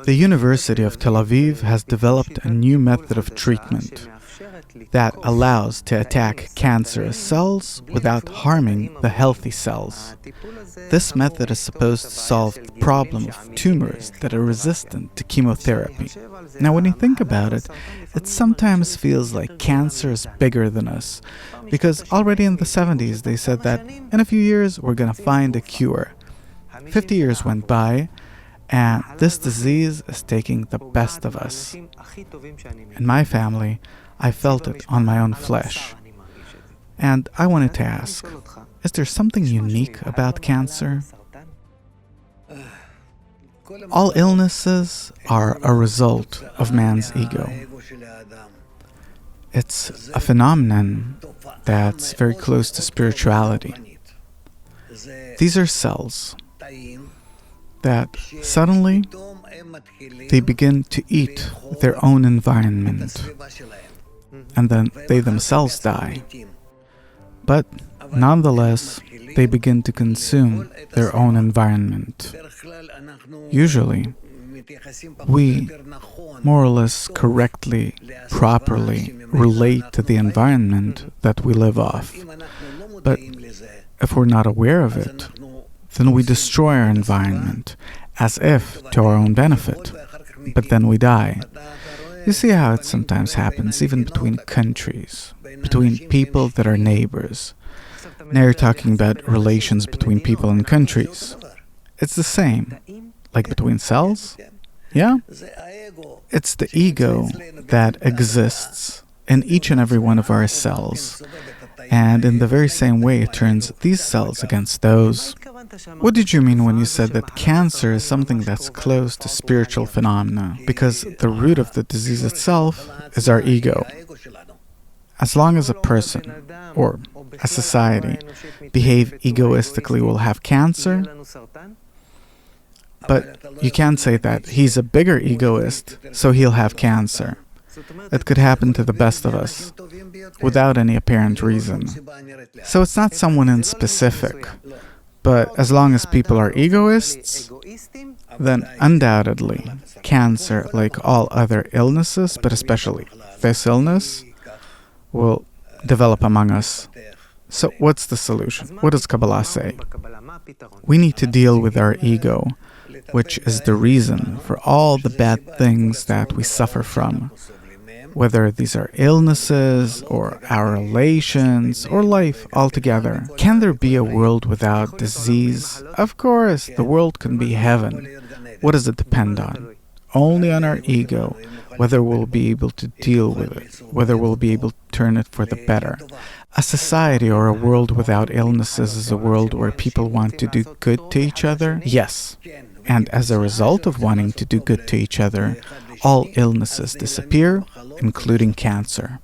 The University of Tel Aviv has developed a new method of treatment that allows to attack cancerous cells without harming the healthy cells. This method is supposed to solve the problem of tumors that are resistant to chemotherapy. Now, when you think about it, it sometimes feels like cancer is bigger than us, because already in the 70s they said that in a few years we're going to find a cure. 50 years went by, and this disease is taking the best of us. In my family, I felt it on my own flesh. And I wanted to ask, is there something unique about cancer? All illnesses are a result of man's ego. It's a phenomenon that's very close to spirituality. These are cells that suddenly they begin to eat their own environment, and then they themselves die. But nonetheless, they begin to consume their own environment. Usually, we more or less correctly, properly relate to the environment that we live off. But if we're not aware of it, then we destroy our environment, as if to our own benefit. But then we die. You see how it sometimes happens, even between countries, between people that are neighbors. Now you're talking about relations between people and countries. It's the same, like between cells. Yeah? It's the ego that exists in each and every one of our cells. And in the very same way, it turns these cells against those. What did you mean when you said that cancer is something that's close to spiritual phenomena? Because the root of the disease itself is our ego. As long as a person, or a society, behave egoistically, will have cancer. But you can't say that he's a bigger egoist, so he'll have cancer. It could happen to the best of us, without any apparent reason. So it's not someone in specific, but as long as people are egoists, then undoubtedly cancer, like all other illnesses, but especially this illness, will develop among us. So what's the solution? What does Kabbalah say? We need to deal with our ego, which is the reason for all the bad things that we suffer from. Whether these are illnesses, or our relations, or life altogether. Can there be a world without disease? Of course, the world can be heaven. What does it depend on? Only on our ego, whether we'll be able to deal with it, whether we'll be able to turn it for the better. A society or a world without illnesses is a world where people want to do good to each other? Yes. And as a result of wanting to do good to each other, all illnesses disappear, including cancer.